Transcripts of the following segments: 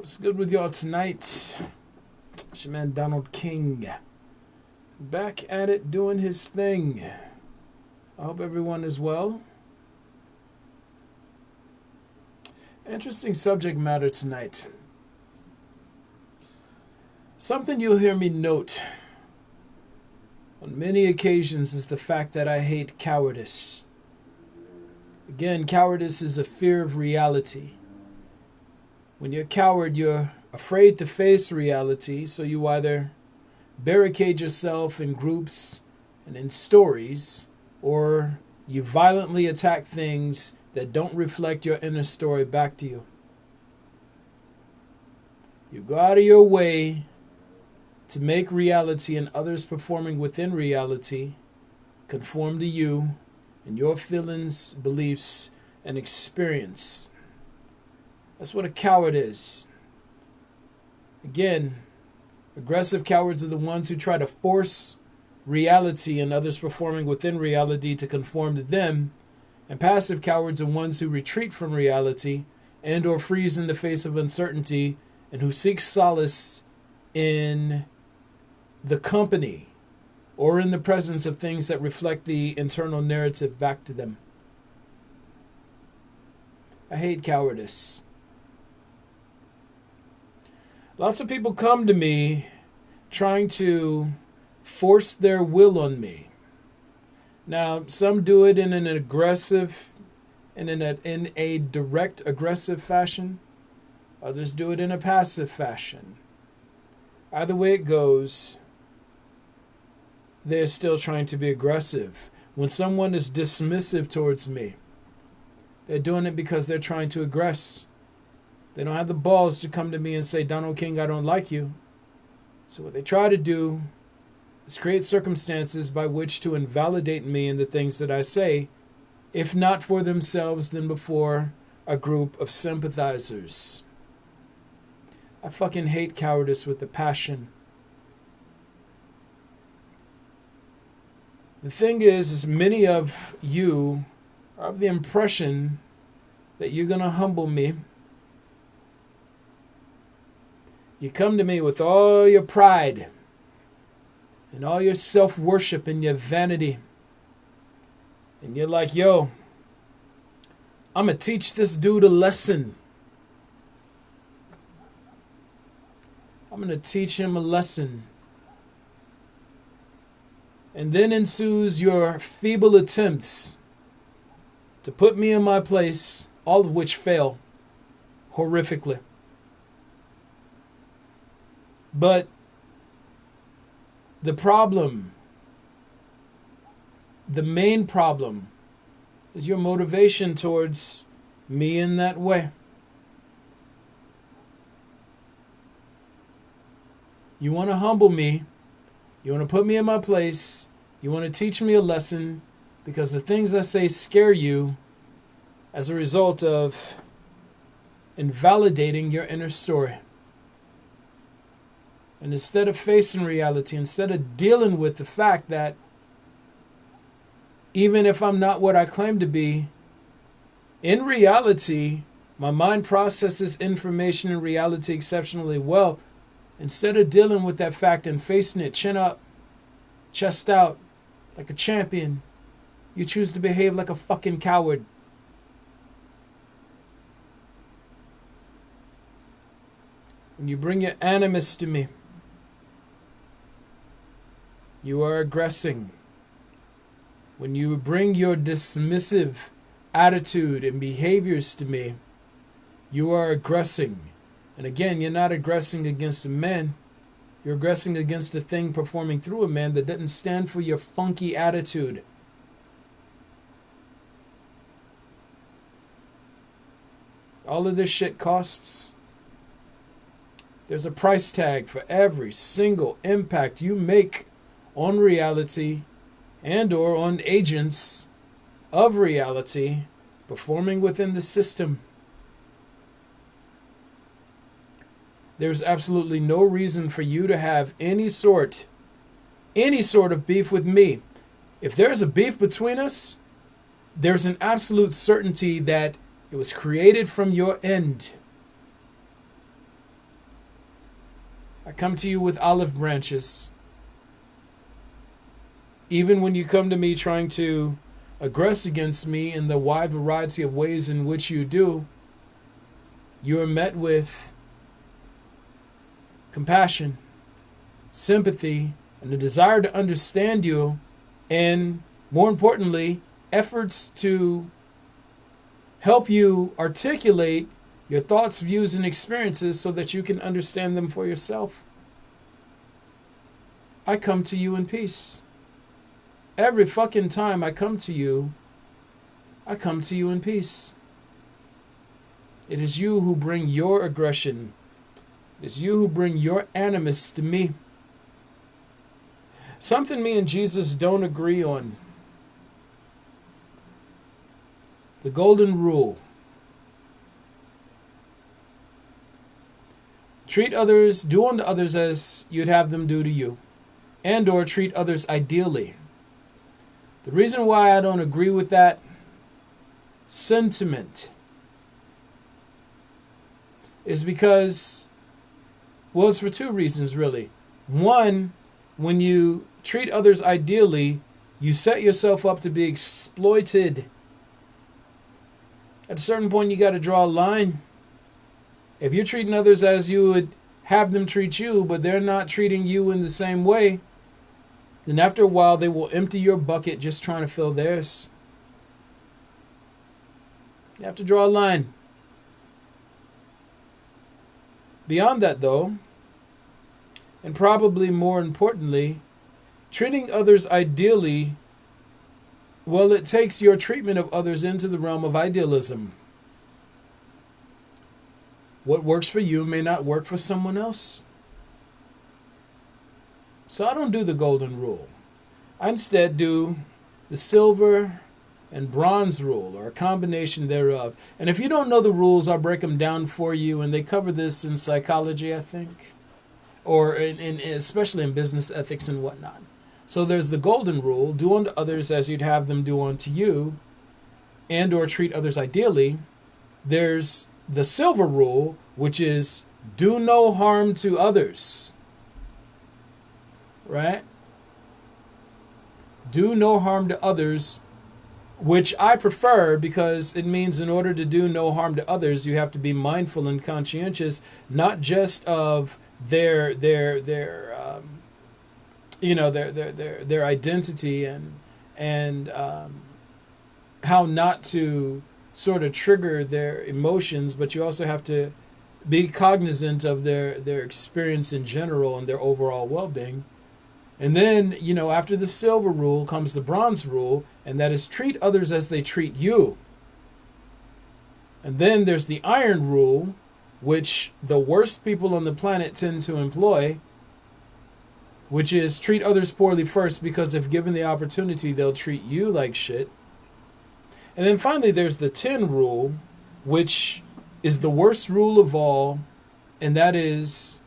What's good with y'all tonight? It's your man Donald King. Back at it doing his thing. I hope everyone is well. Interesting subject matter tonight. Something you'll hear me note on many occasions is the fact that I hate cowardice. Again, cowardice is a fear of reality. When you're a coward, you're afraid to face reality, so you either barricade yourself in groups and in stories, or you violently attack things that don't reflect your inner story back to you. You go out of your way to make reality and others performing within reality conform to you and your feelings, beliefs, and experience. That's what a coward is. Again, aggressive cowards are the ones who try to force reality and others performing within reality to conform to them, and passive cowards are ones who retreat from reality and or freeze in the face of uncertainty and who seek solace in the company or in the presence of things that reflect the internal narrative back to them. I hate cowardice. Lots of people come to me trying to force their will on me. Now, some do it in an aggressive and in a direct aggressive fashion. Others do it in a passive fashion. Either way it goes, they're still trying to be aggressive. When someone is dismissive towards me, they're doing it because they're trying to aggress. They don't have the balls to come to me and say, Donald King, I don't like you. So what they try to do is create circumstances by which to invalidate me in the things that I say, if not for themselves, then before a group of sympathizers. I fucking hate cowardice with a passion. The thing is many of you are of the impression that you're going to humble me. You come to me with all your pride and all your self-worship and your vanity. And you're like, yo, I'm going to teach this dude a lesson. I'm going to teach him a lesson. And then ensues your feeble attempts to put me in my place, all of which fail horrifically. But the problem, the main problem, is your motivation towards me in that way. You want to humble me. You want to put me in my place. You want to teach me a lesson because the things I say scare you as a result of invalidating your inner story. And instead of facing reality, instead of dealing with the fact that even if I'm not what I claim to be, in reality, my mind processes information in reality exceptionally well. Instead of dealing with that fact and facing it chin up, chest out, like a champion, you choose to behave like a fucking coward. When you bring your animus to me, you are aggressing. When you bring your dismissive attitude and behaviors to me, you are aggressing. And again, you're not aggressing against a man. You're aggressing against a thing performing through a man that doesn't stand for your funky attitude. All of this shit costs. There's a price tag for every single impact you make on reality and or on agents of reality performing within the system. There's absolutely no reason for you to have any sort of beef with me. If there's a beef between us, there's an absolute certainty that it was created from your end. I come to you with olive branches. Even when you come to me trying to aggress against me in the wide variety of ways in which you do, you are met with compassion, sympathy, and the desire to understand you, and more importantly, efforts to help you articulate your thoughts, views, and experiences so that you can understand them for yourself. I come to you in peace. Every fucking time I come to you in peace. It is you who bring your aggression. It is you who bring your animus to me. Something me and Jesus don't agree on. The golden rule. Do unto others as you'd have them do to you, and or treat others ideally. The reason why I don't agree with that sentiment is because, well, it's for two reasons, really. One, when you treat others ideally, you set yourself up to be exploited. At a certain point, you got to draw a line. If you're treating others as you would have them treat you, but they're not treating you in the same way, then after a while, they will empty your bucket just trying to fill theirs. You have to draw a line. Beyond that, though, and probably more importantly, treating others ideally, well, it takes your treatment of others into the realm of idealism. What works for you may not work for someone else. So I don't do the golden rule. I instead do the silver and bronze rule, or a combination thereof. And if you don't know the rules, I'll break them down for you. And they cover this in psychology, I think, or especially in business ethics and whatnot. So there's the golden rule: do unto others as you'd have them do unto you, and or treat others ideally. There's the silver rule, which is do no harm to others. Right? Do no harm to others, which I prefer because it means in order to do no harm to others, you have to be mindful and conscientious, not just of their identity and how not to sort of trigger their emotions, but you also have to be cognizant of their experience in general and their overall well-being. And then, after the silver rule comes the bronze rule, and that is treat others as they treat you. And then there's the iron rule, which the worst people on the planet tend to employ, which is treat others poorly first, because if given the opportunity, they'll treat you like shit. And then finally, there's the tin rule, which is the worst rule of all, and that is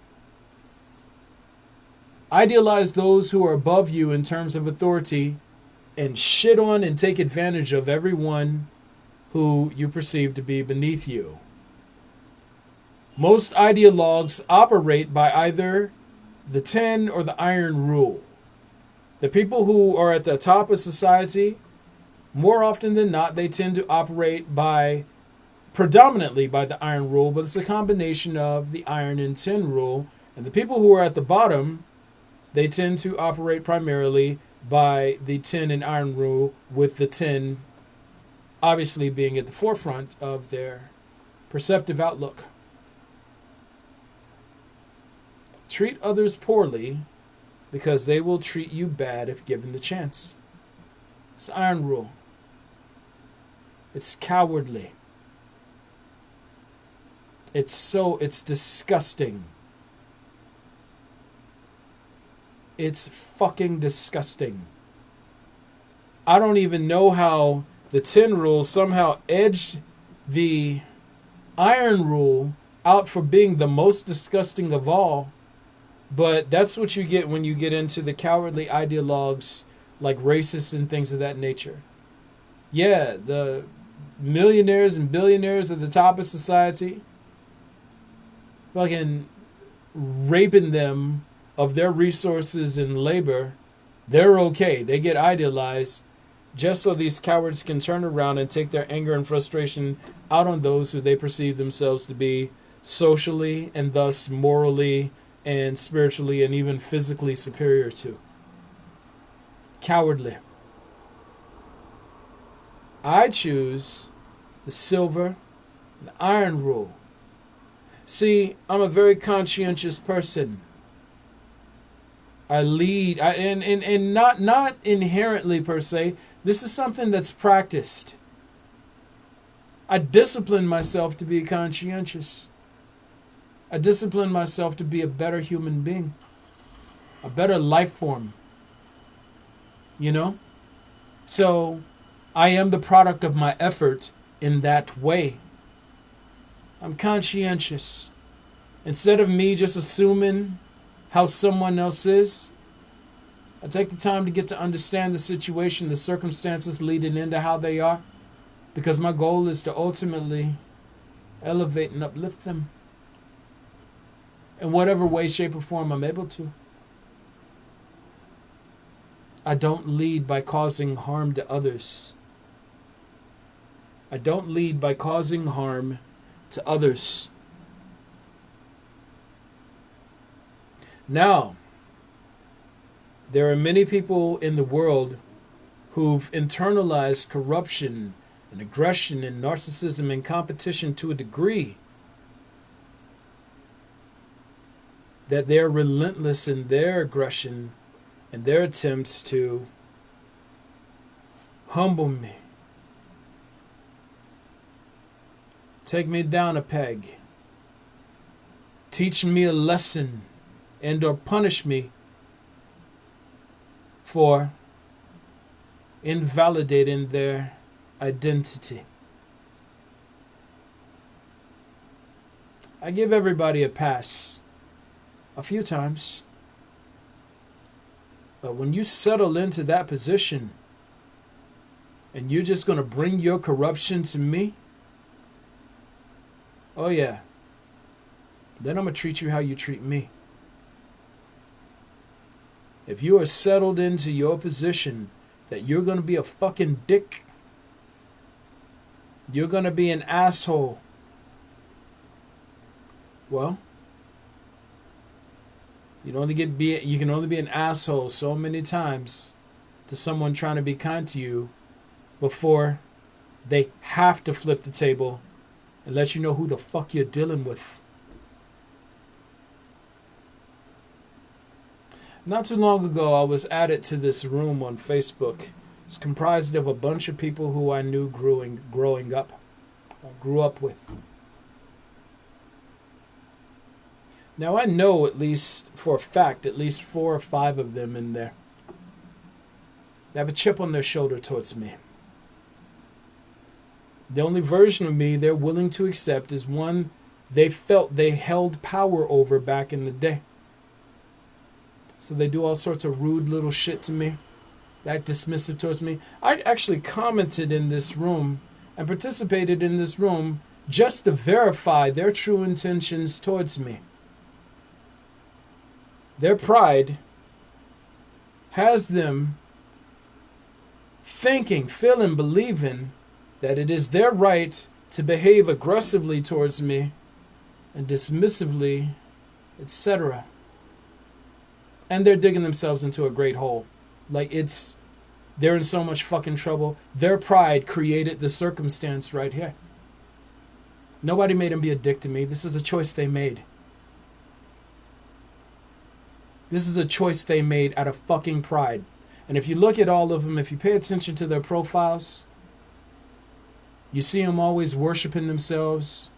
idealize those who are above you in terms of authority and shit on and take advantage of everyone who you perceive to be beneath you. Most ideologues operate by either the tin or the iron rule. The people who are at the top of society, more often than not, they tend to operate predominantly by the iron rule, but it's a combination of the iron and tin rule. And the people who are at the bottom, they tend to operate primarily by the tin and iron rule, with the tin obviously being at the forefront of their perceptive outlook. Treat others poorly because they will treat you bad if given the chance. It's iron rule. It's cowardly. It's disgusting. It's fucking disgusting. I don't even know how the tin rule somehow edged the iron rule out for being the most disgusting of all. But that's what you get when you get into the cowardly ideologues like racists and things of that nature. Yeah, the millionaires and billionaires at the top of society fucking raping them of their resources and labor, they're okay. They get idealized just so these cowards can turn around and take their anger and frustration out on those who they perceive themselves to be socially and thus morally and spiritually and even physically superior to. Cowardly. I choose the silver and iron rule. See, I'm a very conscientious person. I lead, and not inherently per se. This is something that's practiced. I discipline myself to be conscientious. I discipline myself to be a better human being, a better life form. You know? So I am the product of my effort in that way. I'm conscientious. Instead of me just assuming how someone else is, I take the time to get to understand the situation, the circumstances leading into how they are, because my goal is to ultimately elevate and uplift them in whatever way, shape, or form I'm able to. I don't lead by causing harm to others. I don't lead by causing harm to others. Now, there are many people in the world who've internalized corruption and aggression and narcissism and competition to a degree that they're relentless in their aggression and their attempts to humble me, take me down a peg, teach me a lesson, and or punish me for invalidating their identity. I give everybody a pass a few times. But when you settle into that position and you're just going to bring your corruption to me, oh yeah, then I'm going to treat you how you treat me. If you are settled into your position that you're going to be a fucking dick, you're going to be an asshole, well, you can only be an asshole so many times to someone trying to be kind to you before they have to flip the table and let you know who the fuck you're dealing with. Not too long ago, I was added to this room on Facebook. It's comprised of a bunch of people who I knew growing up, or grew up with. Now I know at least for a fact, at least 4 or 5 of them in there. They have a chip on their shoulder towards me. The only version of me they're willing to accept is one they felt they held power over back in the day. So they do all sorts of rude little shit to me, act dismissive towards me. I actually commented in this room and participated in this room just to verify their true intentions towards me. Their pride has them thinking, feeling, believing that it is their right to behave aggressively towards me and dismissively, etc. And they're digging themselves into a great hole. Like they're in so much fucking trouble. Their pride created the circumstance right here. Nobody made them be a dick to me. This is a choice they made. This is a choice they made out of fucking pride. And if you look at all of them, if you pay attention to their profiles, you see them always worshiping themselves,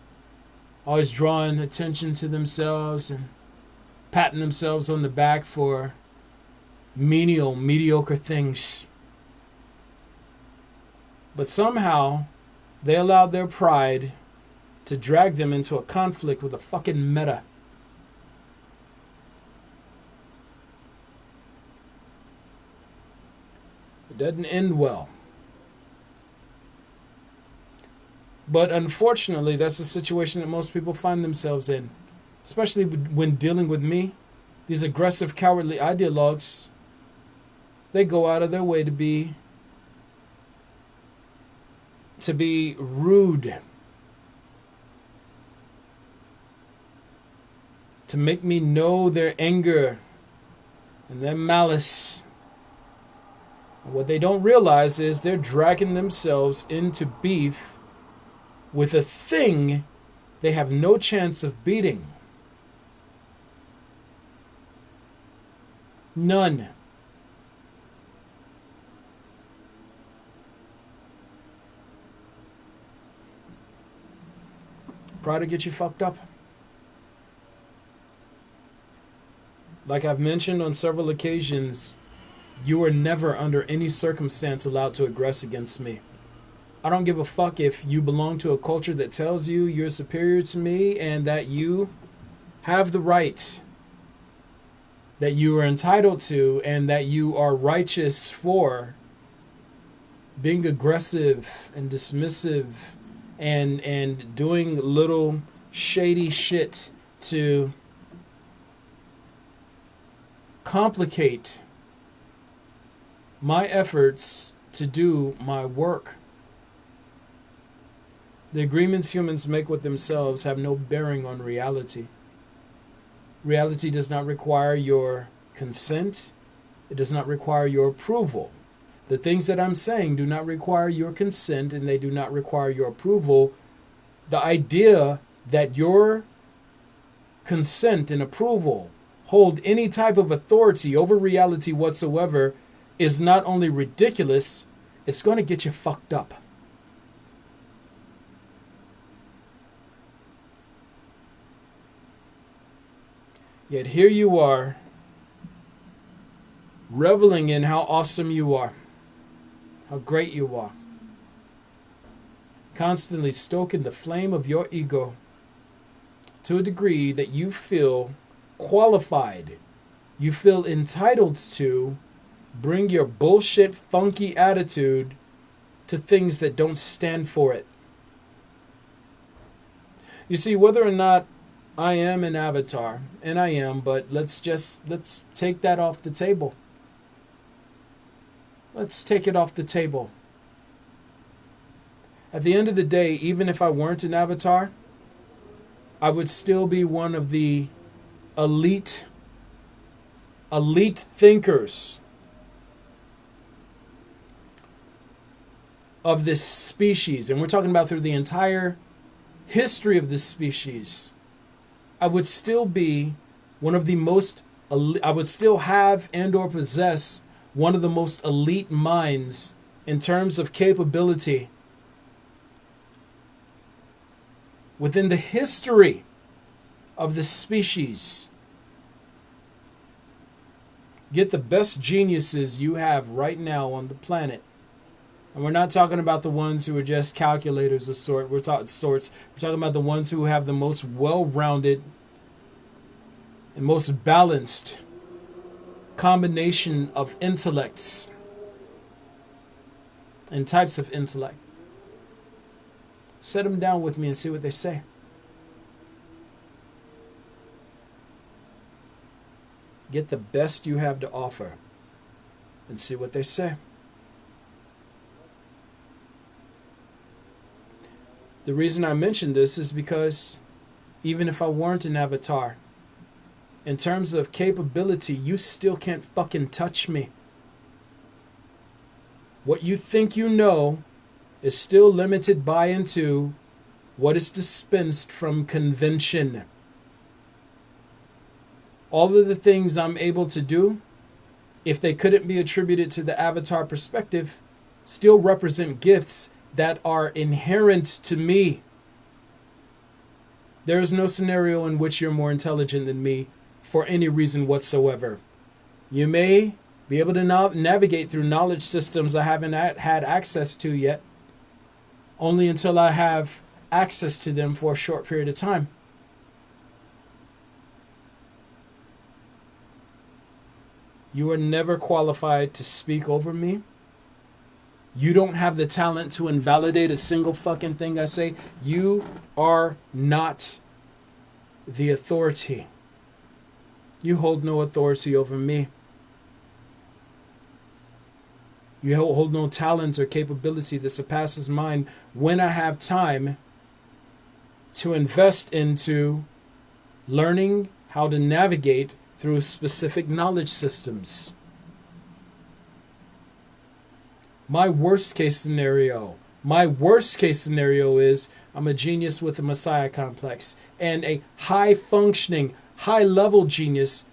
always drawing attention to themselves and patting themselves on the back for menial, mediocre things. But somehow, they allowed their pride to drag them into a conflict with a fucking meta. It doesn't end well. But unfortunately, that's the situation that most people find themselves in. especially when dealing with me, these aggressive, cowardly ideologues, they go out of their way to be rude, to make me know their anger and their malice. And what they don't realize is they're dragging themselves into beef with a thing they have no chance of beating. None. Pride to get you fucked up. Like I've mentioned on several occasions, you are never under any circumstance allowed to aggress against me. I don't give a fuck if you belong to a culture that tells you you're superior to me and that you have the right, that you are entitled to, and that you are righteous for being aggressive and dismissive and doing little shady shit to complicate my efforts to do my work. The agreements humans make with themselves have no bearing on reality. Reality does not require your consent. It does not require your approval. The things that I'm saying do not require your consent, and they do not require your approval. The idea that your consent and approval hold any type of authority over reality whatsoever is not only ridiculous, it's going to get you fucked up. Yet here you are, reveling in how awesome you are, how great you are, constantly stoking the flame of your ego to a degree that you feel qualified, you feel entitled to bring your bullshit, funky attitude to things that don't stand for it. You see, whether or not I am an avatar, and I am, but let's take that off the table. Let's take it off the table. At the end of the day, even if I weren't an avatar, I would still be one of the elite thinkers of this species. And we're talking about through the entire history of this species. I would still be one of the most, I would still have and or possess one of the most elite minds in terms of capability within the history of the species. Get the best geniuses you have right now on the planet. And we're not talking about the ones who are just calculators of sorts. We're talking about the ones who have the most well-rounded and most balanced combination of intellects and types of intellect. Set them down with me and see what they say. Get the best you have to offer and see what they say. The reason I mention this is because even if I weren't an avatar, in terms of capability, you still can't fucking touch me. What you think you know is still limited by and to what is dispensed from convention. All of the things I'm able to do, if they couldn't be attributed to the avatar perspective, still represent gifts that are inherent to me. There is no scenario in which you're more intelligent than me for any reason whatsoever. You may be able to navigate through knowledge systems I haven't had access to yet, only until I have access to them for a short period of time. You are never qualified to speak over me. You don't have the talent to invalidate a single fucking thing I say. You are not the authority. You hold no authority over me. You hold no talent or capability that surpasses mine when I have time to invest into learning how to navigate through specific knowledge systems. My worst case scenario is I'm a genius with a messiah complex, and a high functioning, high level genius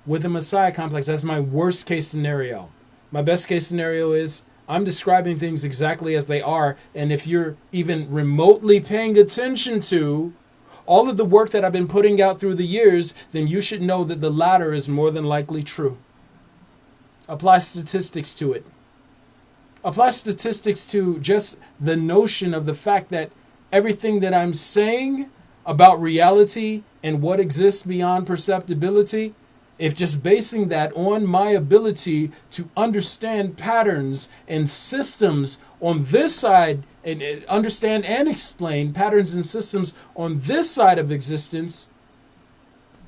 with a messiah complex. That's my worst case scenario. My best case scenario is I'm describing things exactly as they are, and if you're even remotely paying attention to all of the work that I've been putting out through the years, then you should know that the latter is more than likely true. Apply statistics to it. Apply statistics to just the notion of the fact that everything that I'm saying about reality and what exists beyond perceptibility, if just basing that on my ability to understand patterns and systems on this side, and understand and explain patterns and systems on this side of existence,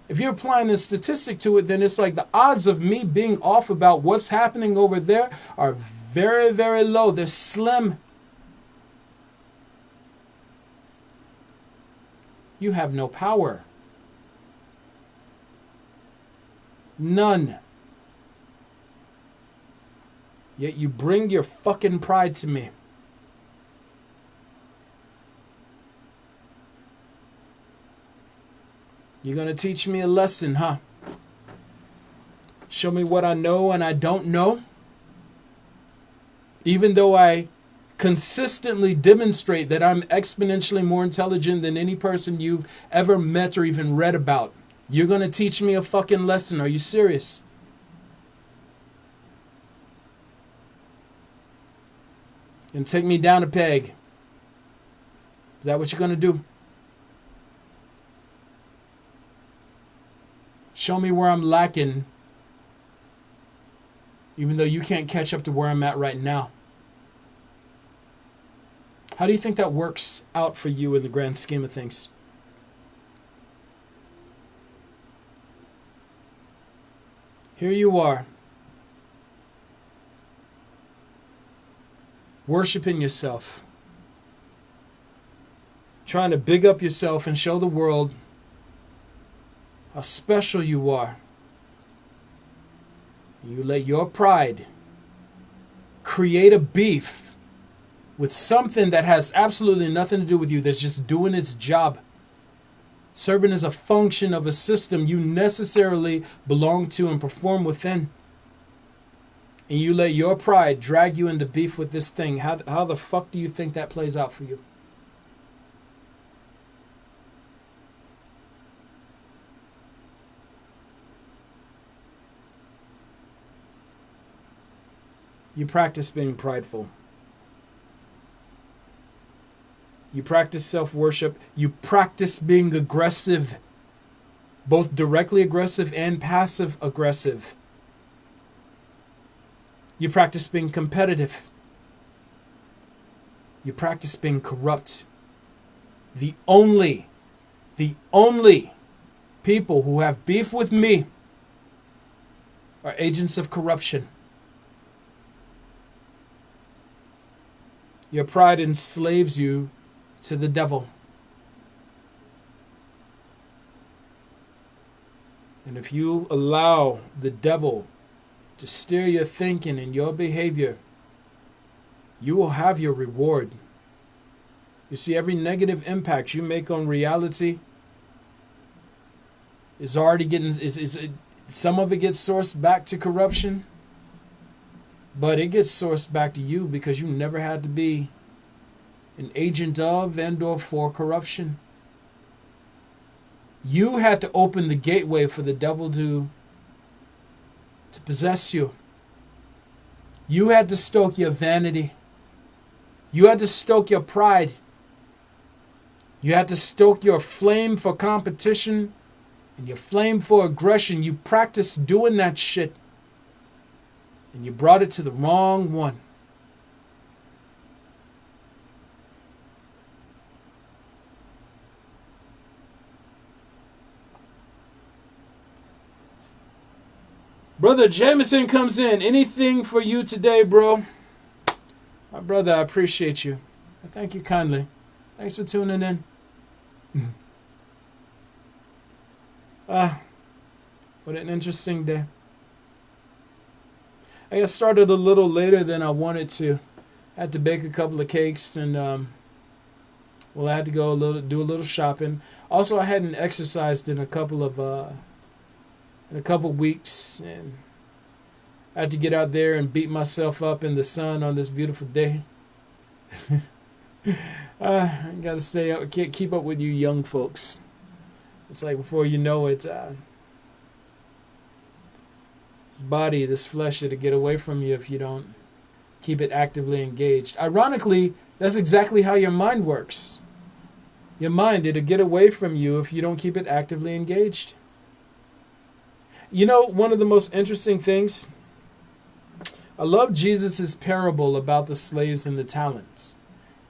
if you're applying a statistic to it, then it's like the odds of me being off about what's happening over there are very, very low. They're slim. You have no power. None. Yet you bring your fucking pride to me. You're gonna teach me a lesson, huh? Show me what I know and I don't know? Even though I consistently demonstrate that I'm exponentially more intelligent than any person you've ever met or even read about. You're going to teach me a fucking lesson. Are you serious? And take me down a peg. Is that what you're going to do? Show me where I'm lacking, even though you can't catch up to where I'm at right now. How do you think that works out for you in the grand scheme of things? Here you are, worshiping yourself, trying to big up yourself and show the world how special you are. You let your pride create a beef with something that has absolutely nothing to do with you, that's just doing its job, serving as a function of a system you necessarily belong to and perform within. And you let your pride drag you into beef with this thing. How the fuck do you think that plays out for you? You practice being prideful. You practice self-worship. You practice being aggressive, both directly aggressive and passive aggressive. You practice being competitive. You practice being corrupt. The only people who have beef with me are agents of corruption. Your pride enslaves you to the devil. And if you allow the devil to steer your thinking and your behavior, you will have your reward. You see, every negative impact you make on reality is already getting, some of it gets sourced back to corruption, but it gets sourced back to you because you never had to be an agent of and or for corruption. You had to open the gateway for the devil to possess you. You had to stoke your vanity. You had to stoke your pride. You had to stoke your flame for competition and your flame for aggression. You practiced doing that shit, and you brought it to the wrong one. Brother Jameson comes in. Anything for you today, bro? My brother, I appreciate you. I thank you kindly. Thanks for tuning in. What an interesting day. I got started a little later than I wanted to. I had to bake a couple of cakes and I had to go do a little shopping. Also, I hadn't exercised in a couple weeks, and I had to get out there and beat myself up in the sun on this beautiful day. I gotta stay up, can't keep up with you young folks. It's like before you know it, this body, this flesh, it'll get away from you if you don't keep it actively engaged. Ironically, that's exactly how your mind works. Your mind, it'll get away from you if you don't keep it actively engaged. You know, one of the most interesting things, I love Jesus' parable about the slaves and the talents.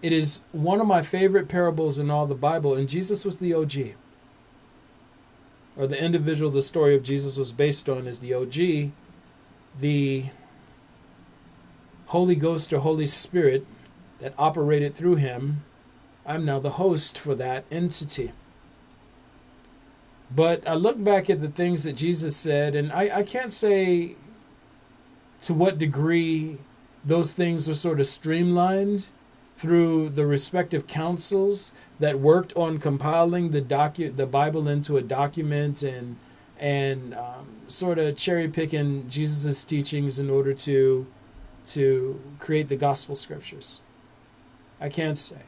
It is one of my favorite parables in all the Bible, and Jesus was the OG. Or the individual the story of Jesus was based on is the OG. The Holy Ghost or Holy Spirit that operated through him, I'm now the host for that entity. But I look back at the things that Jesus said, and I can't say to what degree those things were sort of streamlined through the respective councils that worked on compiling the Bible into a document and sort of cherry picking Jesus' teachings in order to create the gospel scriptures. I can't say.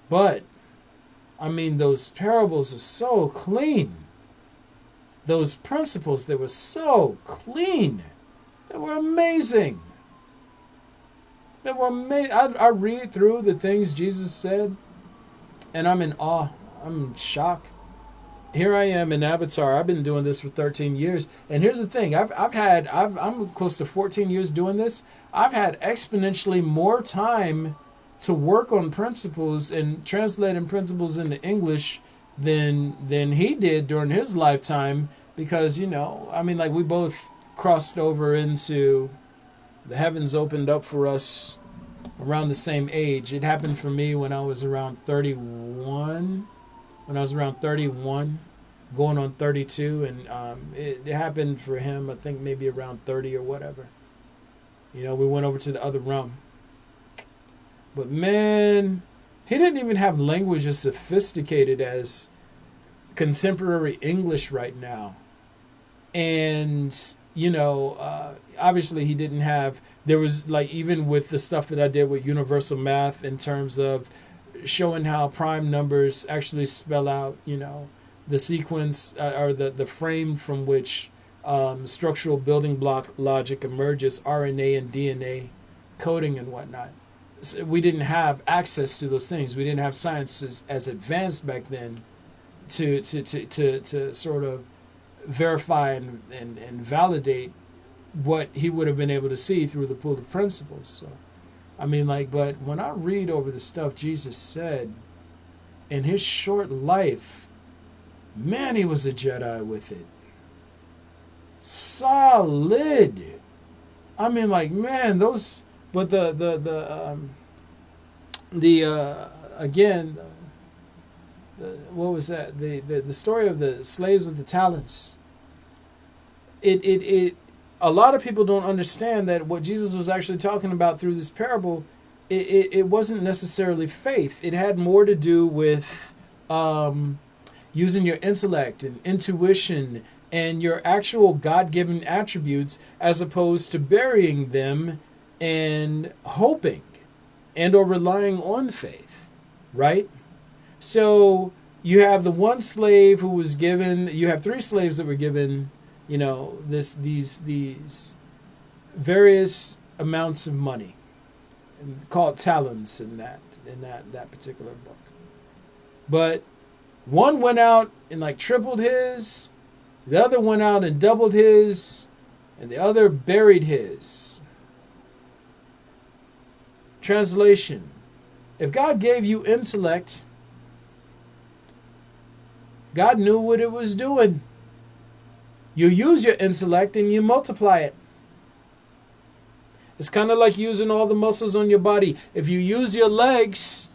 But I mean, those parables are so clean. Those principles, they were so clean. They were amazing. They were amazing. I read through the things Jesus said, and I'm in awe. I'm in shock. Here I am in Avatar. I've been doing this for 13 years. And here's the thing. I'm close to 14 years doing this. I've had exponentially more time to work on principles and translating principles into English than he did during his lifetime, because, you know, I mean, like, we both crossed over into the heavens opened up for us around the same age. It happened for me when I was around 31, going on 32, and it happened for him, I think, maybe around 30 or whatever. You know, we went over to the other realm. But man, he didn't even have language as sophisticated as contemporary English right now. And, you know, obviously he didn't have, there was like, even with the stuff that I did with universal math in terms of showing how prime numbers actually spell out, you know, the sequence or the frame from which structural building block logic emerges, RNA and DNA coding and whatnot. We didn't have access to those things. We didn't have science as advanced back then to sort of verify and validate what he would have been able to see through the pool of principles. So, I mean, like, but when I read over the stuff Jesus said in his short life, man, he was a Jedi with it. Solid. I mean, like, man, those. But what was that? The story of the slaves with the talents. It a lot of people don't understand that what Jesus was actually talking about through this parable, it wasn't necessarily faith. It had more to do with using your intellect and intuition and your actual God-given attributes, as opposed to burying them and hoping and or relying on faith, right? So you have the one slave who was given, you have three slaves that were given, you know, these various amounts of money, and called talents in that particular book. But one went out and like tripled his, the other went out and doubled his, and the other buried his. Translation: if God gave you intellect, God knew what it was doing. You use your intellect and you multiply it. It's kind of like using all the muscles on your body. If you use your legs,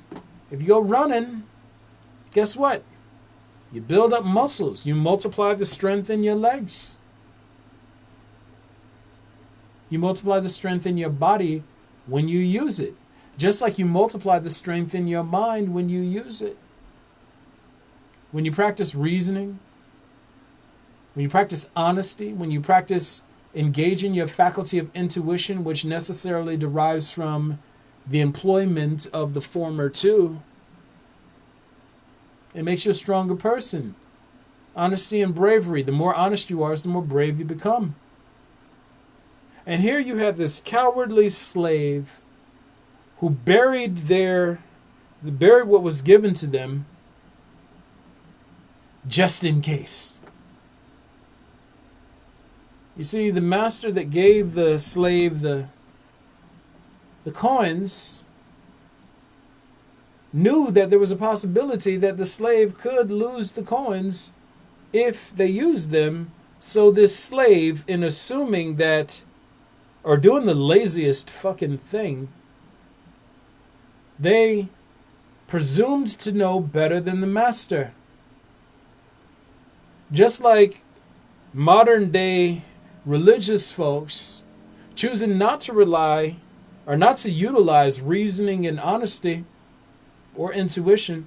if you go running, guess what? You build up muscles. You multiply the strength in your legs. You multiply the strength in your body when you use it. Just like you multiply the strength in your mind when you use it. When you practice reasoning, when you practice honesty, when you practice engaging your faculty of intuition, which necessarily derives from the employment of the former two, it makes you a stronger person. Honesty and bravery. The more honest you are, the more brave you become. And here you have this cowardly slave who buried what was given to them just in case. You see, the master that gave the slave the coins knew that there was a possibility that the slave could lose the coins if they used them. So this slave, in assuming that, or doing the laziest fucking thing, they presumed to know better than the master. Just like modern day religious folks choosing not to rely or not to utilize reasoning and honesty or intuition,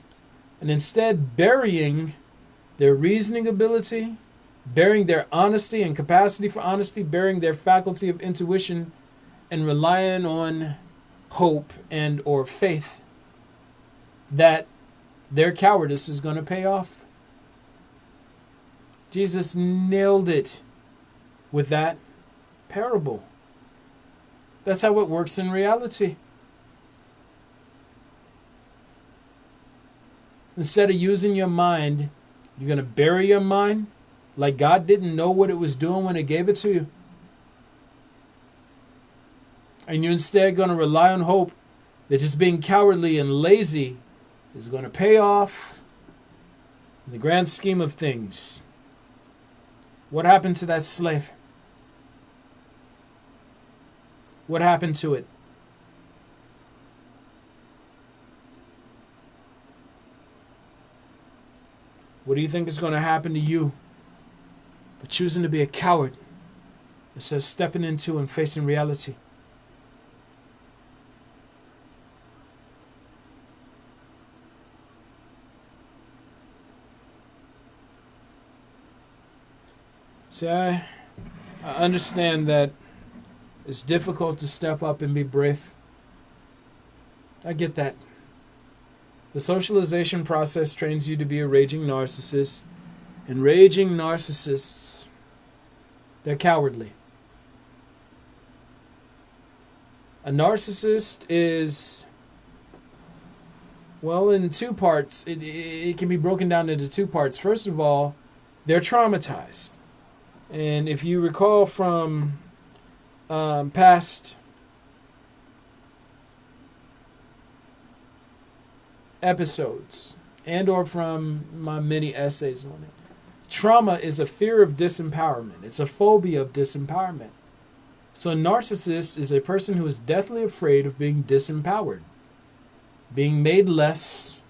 and instead burying their reasoning ability, burying their honesty and capacity for honesty, burying their faculty of intuition, and relying on hope and or faith that their cowardice is going to pay off. Jesus nailed it with that parable. That's how it works in reality. Instead of using your mind, you're going to bury your mind like God didn't know what it was doing when it gave it to you. And you're instead going to rely on hope that just being cowardly and lazy is going to pay off in the grand scheme of things. What happened to that slave? What happened to it? What do you think is going to happen to you for choosing to be a coward instead of stepping into and facing reality? See, I understand that it's difficult to step up and be brave. I get that. The socialization process trains you to be a raging narcissist. And raging narcissists, they're cowardly. A narcissist is, well, in two parts. It can be broken down into two parts. First of all, they're traumatized. And if you recall from past episodes and or from my many essays on it, trauma is a fear of disempowerment. It's a phobia of disempowerment. So a narcissist is a person who is deathly afraid of being disempowered, being made less,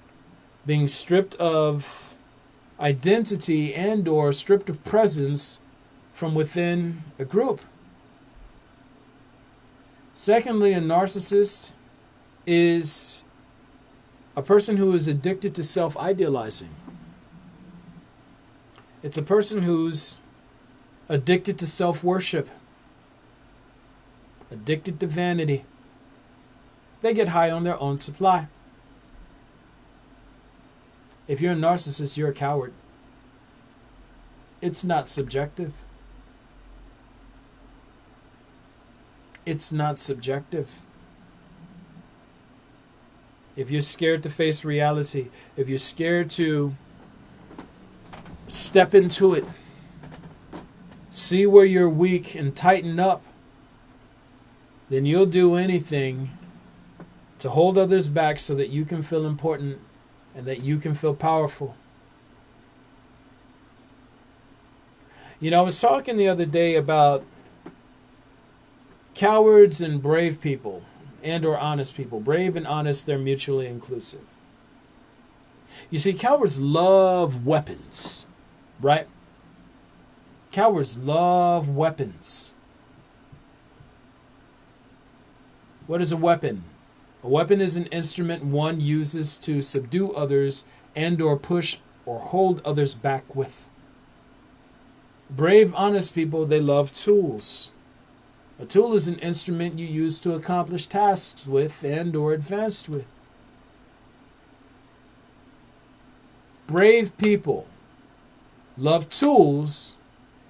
being stripped of identity and or stripped of presence from within a group. Secondly, a narcissist is a person who is addicted to self-idealizing. It's a person who's addicted to self-worship, addicted to vanity. They get high on their own supply. If you're a narcissist, you're a coward. It's not subjective. It's not subjective. If you're scared to face reality, if you're scared to step into it, see where you're weak and tighten up, then you'll do anything to hold others back so that you can feel important and that you can feel powerful. You know, I was talking the other day about cowards and brave people, and or honest people. Brave and honest, they're mutually inclusive. You see, cowards love weapons, right? Cowards love weapons. What is a weapon? A weapon is an instrument one uses to subdue others and or push or hold others back with. Brave, honest people, they love tools. A tool is an instrument you use to accomplish tasks with and or advance with. Brave people love tools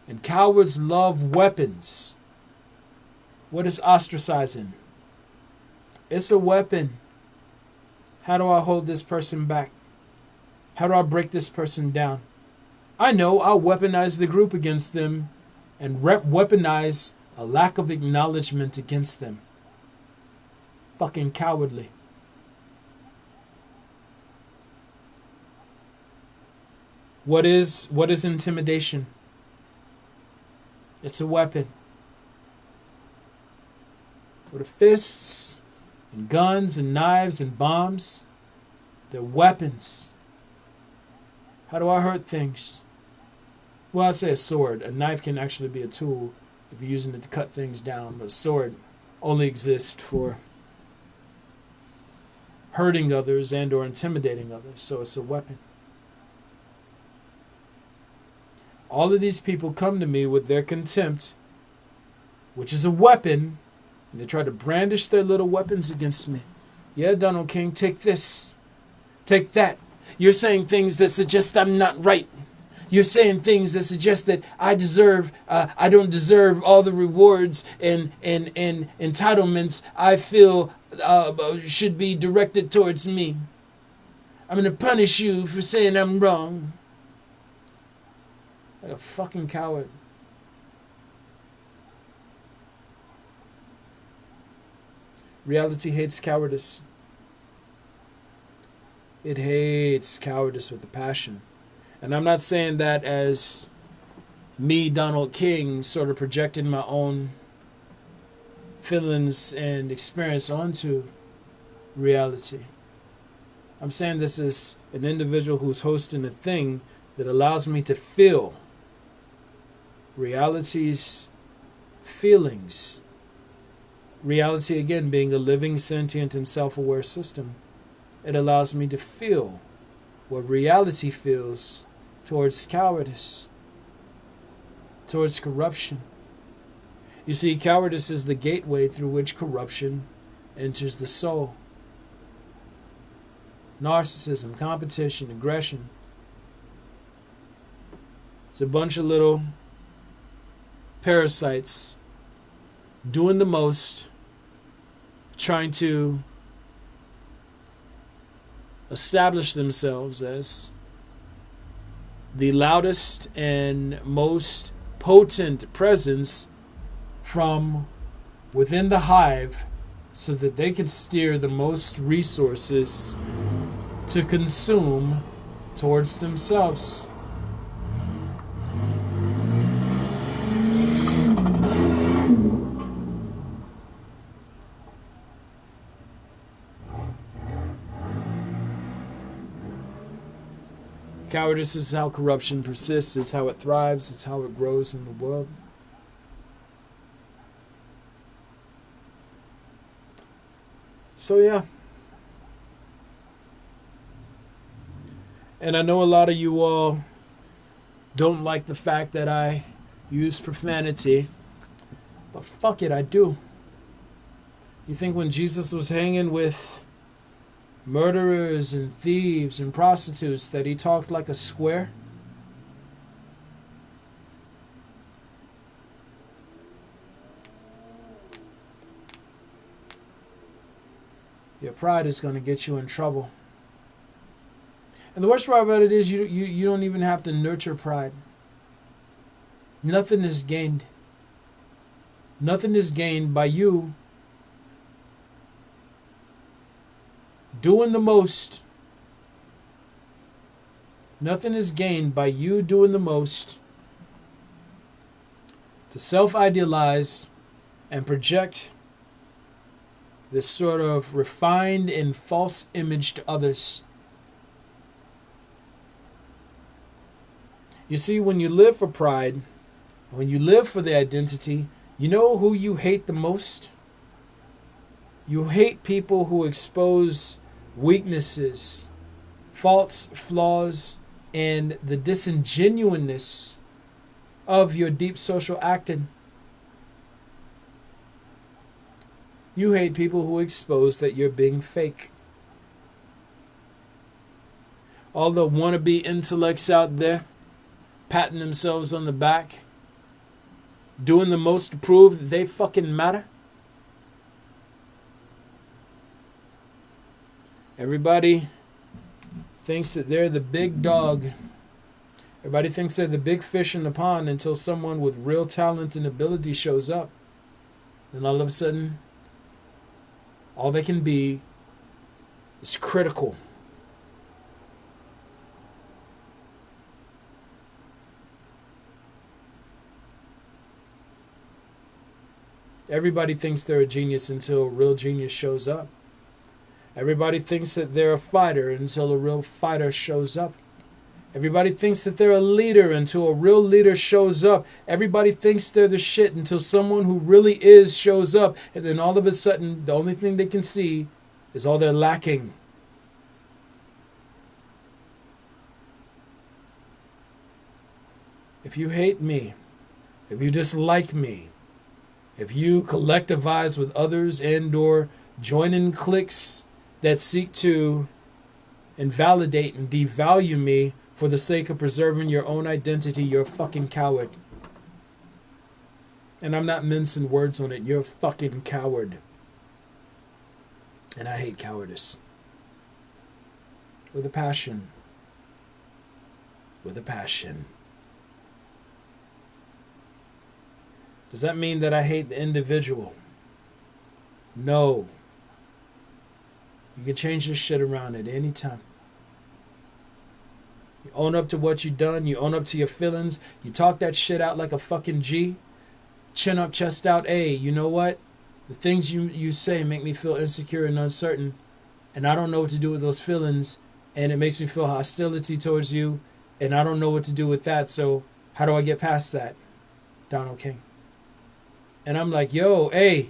and cowards love weapons. What is ostracizing? It's a weapon. How do I hold this person back? How do I break this person down? I know I'll weaponize the group against them and weaponize a lack of acknowledgement against them. Fucking cowardly. What is intimidation? It's a weapon. With fists and guns and knives and bombs, they're weapons. How do I hurt things? Well, I'd say a sword. A knife can actually be a tool if you're using it to cut things down, but a sword only exists for hurting others and or intimidating others, so it's a weapon. All of these people come to me with their contempt, which is a weapon, and they try to brandish their little weapons against me. Yeah, Donald King, take this. Take that. You're saying things that suggest I'm not right. You're saying things that suggest that I don't deserve all the rewards and entitlements I feel should be directed towards me. I'm going to punish you for saying I'm wrong. Like a fucking coward. Reality hates cowardice. It hates cowardice with a passion. And I'm not saying that as me, Donald King, sort of projecting my own feelings and experience onto reality. I'm saying this is an individual who's hosting a thing that allows me to feel reality's feelings. Reality, again, being a living, sentient, and self-aware system. It allows me to feel what reality feels towards cowardice, towards corruption. You see, cowardice is the gateway through which corruption enters the soul. Narcissism, competition, aggression. It's a bunch of little parasites doing the most, trying to establish themselves as the loudest and most potent presence from within the hive so that they can steer the most resources to consume towards themselves. Cowardice is how corruption persists. It's how it thrives. It's how it grows in the world. So yeah. And I know a lot of you all don't like the fact that I use profanity. But fuck it, I do. You think when Jesus was hanging with murderers and thieves and prostitutes that he talked like a square? Your pride is going to get you in trouble. And the worst part about it is you don't even have to nurture pride. Nothing is gained. Nothing is gained by you doing the most. Nothing is gained by you doing the most to self-idealize and project this sort of refined and false image to others. You see, when you live for pride, when you live for the identity, you know who you hate the most? You hate people who expose weaknesses, faults, flaws, and the disingenuousness of your deep social acting. You hate people who expose that you're being fake. All the wannabe intellects out there patting themselves on the back, doing the most to prove that they fucking matter. Everybody thinks that they're the big dog. Everybody thinks they're the big fish in the pond until someone with real talent and ability shows up. Then all of a sudden, all they can be is critical. Everybody thinks they're a genius until a real genius shows up. Everybody thinks that they're a fighter until a real fighter shows up. Everybody thinks that they're a leader until a real leader shows up. Everybody thinks they're the shit until someone who really is shows up. And then all of a sudden, the only thing they can see is all they're lacking. If you hate me, if you dislike me, if you collectivize with others and or join in cliques that seek to invalidate and devalue me for the sake of preserving your own identity, you're a fucking coward. And I'm not mincing words on it. You're a fucking coward. And I hate cowardice. With a passion. With a passion. Does that mean that I hate the individual? No. You can change this shit around at any time. You own up to what you done. You own up to your feelings. You talk that shit out like a fucking G. Chin up, chest out. Hey, you know what? The things you say make me feel insecure and uncertain. And I don't know what to do with those feelings. And it makes me feel hostility towards you. And I don't know what to do with that. So how do I get past that? Donald King. And I'm like, yo, hey.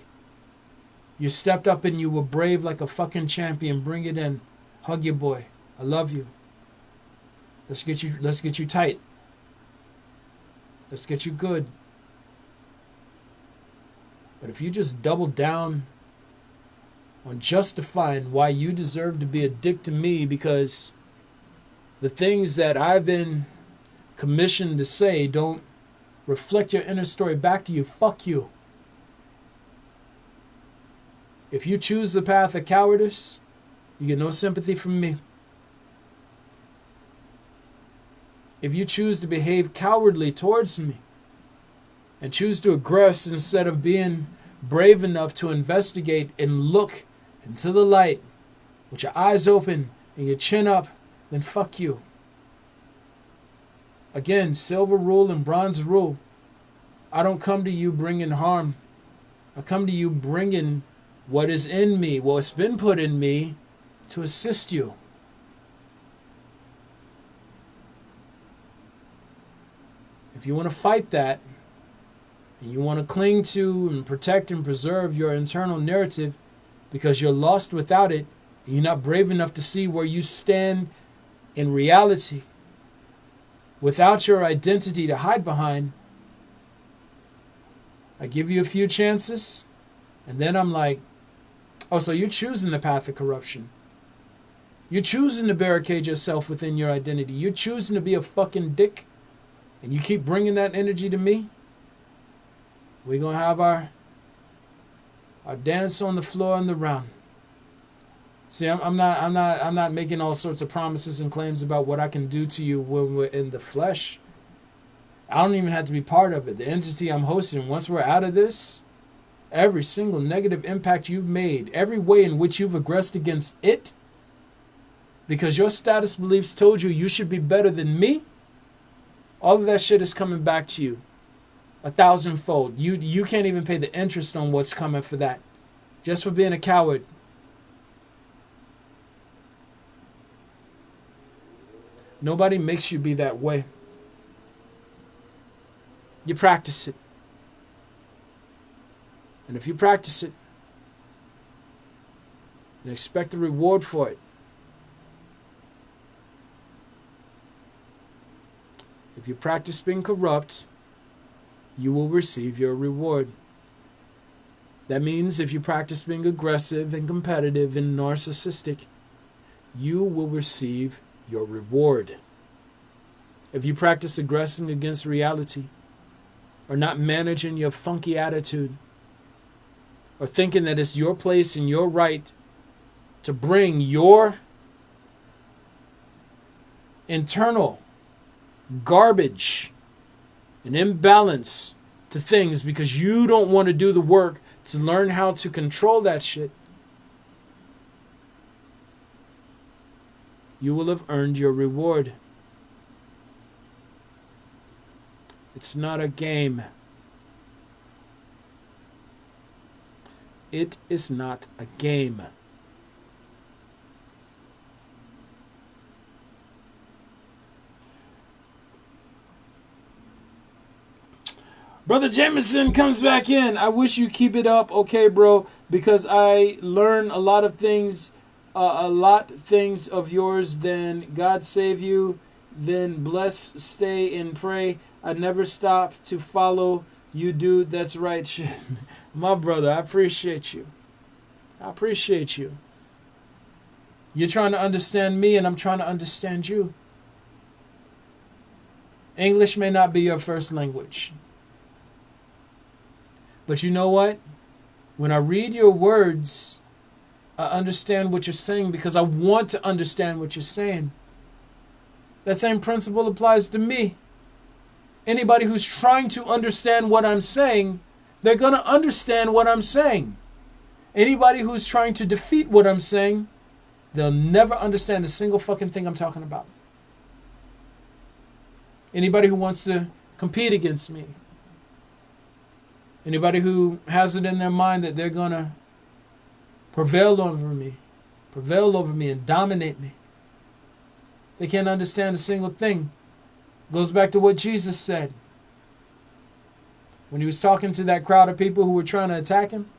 You stepped up and you were brave like a fucking champion. Bring it in. Hug your boy. I love you. Let's get you tight. Let's get you good. But if you just double down on justifying why you deserve to be a dick to me because the things that I've been commissioned to say don't reflect your inner story back to you, fuck you. If you choose the path of cowardice, you get no sympathy from me. If you choose to behave cowardly towards me and choose to aggress instead of being brave enough to investigate and look into the light with your eyes open and your chin up, then fuck you. Again, silver rule and bronze rule. I don't come to you bringing harm. I come to you bringing what is in me, what's been put in me, to assist you. If you want to fight that, and you want to cling to and protect and preserve your internal narrative because you're lost without it, and you're not brave enough to see where you stand in reality, without your identity to hide behind, I give you a few chances, and then I'm like, oh, so you're choosing the path of corruption. You're choosing to barricade yourself within your identity. You're choosing to be a fucking dick. And you keep bringing that energy to me. We're going to have our dance on the floor and the round. See, I'm not making all sorts of promises and claims about what I can do to you when we're in the flesh. I don't even have to be part of it. The entity I'm hosting, once we're out of this, every single negative impact you've made, every way in which you've aggressed against it, because your status beliefs told you you should be better than me, all of that shit is coming back to you 1,000-fold. You can't even pay the interest on what's coming for that. Just for being a coward. Nobody makes you be that way. You practice it. And if you practice it, then expect a reward for it. If you practice being corrupt, you will receive your reward. That means if you practice being aggressive and competitive and narcissistic, you will receive your reward. If you practice aggressing against reality, or not managing your funky attitude, or thinking that it's your place and your right to bring your internal garbage and imbalance to things because you don't want to do the work to learn how to control that shit, you will have earned your reward. It's not a game. It is not a game. Brother Jameson comes back in. I wish you keep it up, okay, bro? Because I learn a lot of things of yours. Then God save you. Then bless, stay, and pray. I never stop to follow you, dude. That's right. My brother, I appreciate you. I appreciate you. You're trying to understand me, and I'm trying to understand you. English may not be your first language. But you know what? When I read your words, I understand what you're saying because I want to understand what you're saying. That same principle applies to me. Anybody who's trying to understand what I'm saying, they're going to understand what I'm saying. Anybody who's trying to defeat what I'm saying, they'll never understand a single fucking thing I'm talking about. Anybody who wants to compete against me, anybody who has it in their mind that they're going to prevail over me and dominate me, they can't understand a single thing. Goes back to what Jesus said. When he was talking to that crowd of people who were trying to attack him,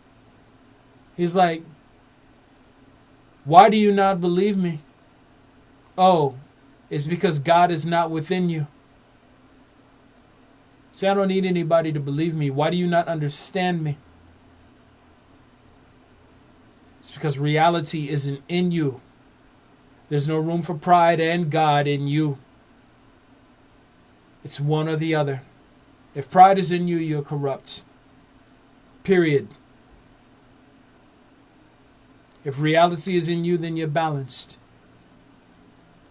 he's like, why do you not believe me? Oh, it's because God is not within you. See, I don't need anybody to believe me. Why do you not understand me? It's because reality isn't in you. There's no room for pride and God in you. It's one or the other. If pride is in you, you're corrupt. Period. If reality is in you, then you're balanced.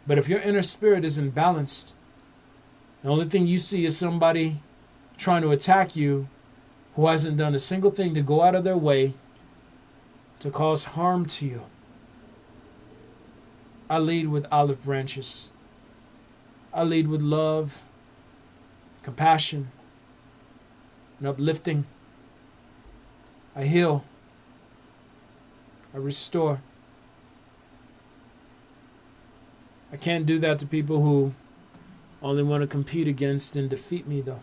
But if your inner spirit isn't balanced, the only thing you see is somebody trying to attack you who hasn't done a single thing to go out of their way to cause harm to you. I lead with olive branches. I lead with love, compassion, and uplifting. I heal. I restore. I can't do that to people who only want to compete against and defeat me, though.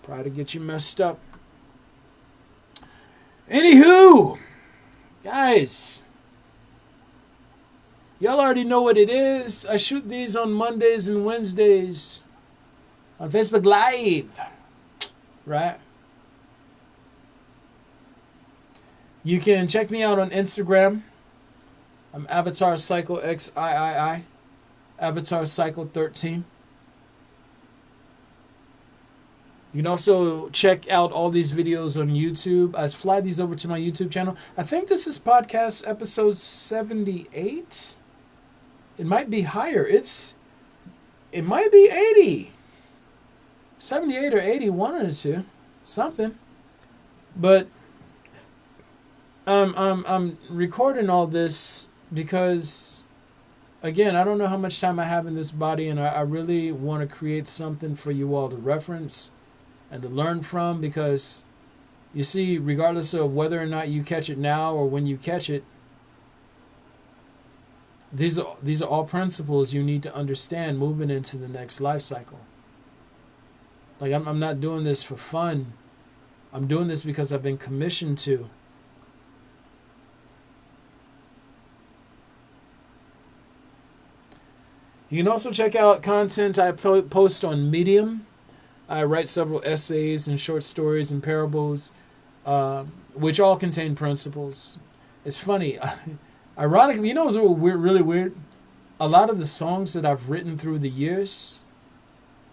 Pride to get you messed up. Anywho, guys, y'all already know what it is. I shoot these on Mondays and Wednesdays on Facebook Live, right? You can check me out on Instagram. I'm Avatar Cycle XIII, Avatar Cycle 13. You can also check out all these videos on YouTube. I fly these over to my YouTube channel. I think this is podcast episode 78. It might be higher. It might be 80. 78 or 80, one or two. Something. But I'm recording all this because again, I don't know how much time I have in this body, and I really want to create something for you all to reference and to learn from, because you see, regardless of whether or not you catch it now or when you catch it, these are all principles you need to understand moving into the next life cycle. Like, I'm not doing this for fun. I'm doing this because I've been commissioned to. You can also check out content I post on Medium. I write several essays and short stories and parables, which all contain principles. It's funny. Ironically, you know what's really weird? A lot of the songs that I've written through the years,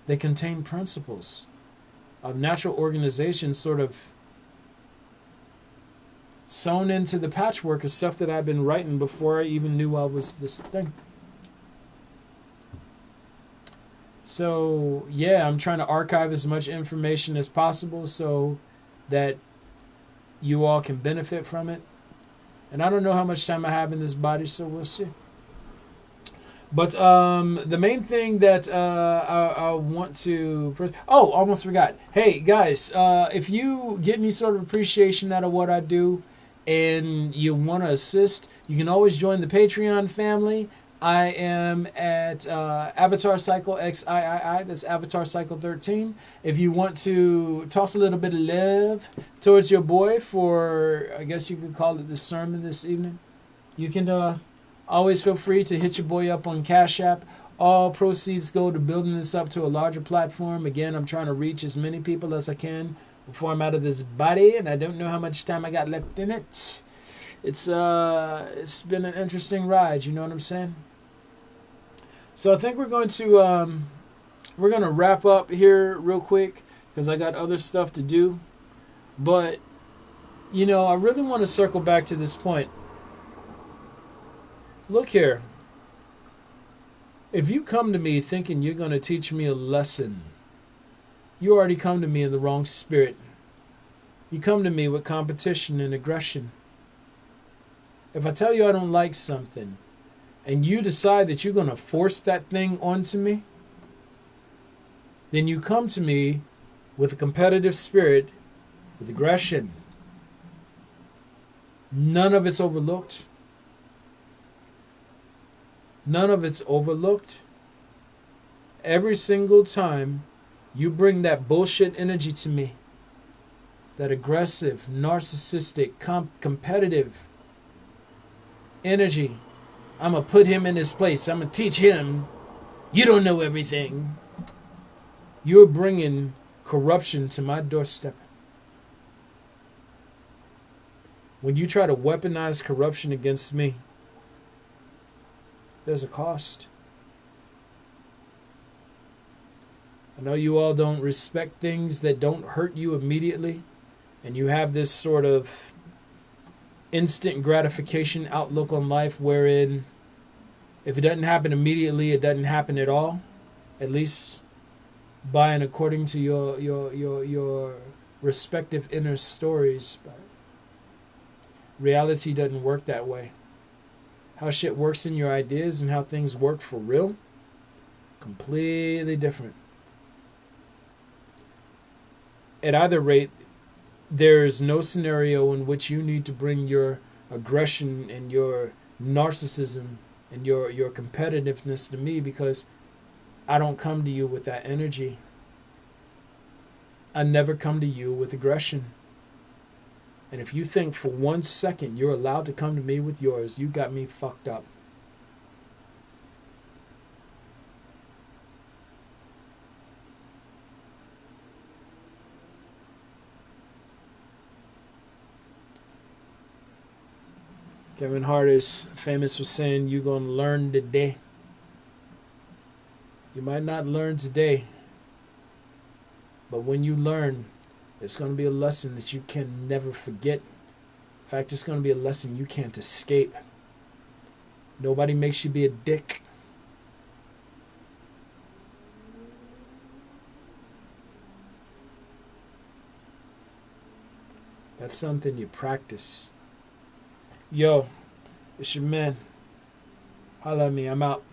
they contain principles of natural organization, sort of sewn into the patchwork of stuff that I've been writing before I even knew I was this thing. So, yeah, I'm trying to archive as much information as possible so that you all can benefit from it. And I don't know how much time I have in this body, so we'll see. But the main thing that I want to... almost forgot. Hey, guys, if you get any sort of appreciation out of what I do and you want to assist, you can always join the Patreon family. I am at Avatar Cycle XIII. That's Avatar Cycle 13. If you want to toss a little bit of love towards your boy for, I guess you could call it the sermon this evening, you can always feel free to hit your boy up on Cash App. All proceeds go to building this up to a larger platform. Again, I'm trying to reach as many people as I can before I'm out of this body, and I don't know how much time I got left in it. It's been an interesting ride, you know what I'm saying? So I think we're going to wrap up here real quick because I got other stuff to do. But, you know, I really want to circle back to this point. Look here. If you come to me thinking you're going to teach me a lesson, you already come to me in the wrong spirit. You come to me with competition and aggression. If I tell you I don't like something, and you decide that you're going to force that thing onto me, then you come to me with a competitive spirit, with aggression. None of it's overlooked. None of it's overlooked. Every single time you bring that bullshit energy to me, that aggressive, narcissistic, competitive energy, I'm going to put him in his place. I'm going to teach him. You don't know everything. You're bringing corruption to my doorstep. When you try to weaponize corruption against me, there's a cost. I know you all don't respect things that don't hurt you immediately, and you have this sort of instant gratification outlook on life wherein if it doesn't happen immediately, it doesn't happen at all, at least by and according to your respective inner stories. But reality doesn't work that way. How shit works in your ideas and how things work for real, completely different. At either rate, there's no scenario in which you need to bring your aggression and your narcissism and your competitiveness to me, because I don't come to you with that energy. I never come to you with aggression. And if you think for 1 second you're allowed to come to me with yours, you got me fucked up. Kevin Hart is famous for saying, you're going to learn today. You might not learn today, but when you learn, it's going to be a lesson that you can never forget. In fact, it's going to be a lesson you can't escape. Nobody makes you be a dick. That's something you practice. Yo, it's your man. Holla at me. I'm out.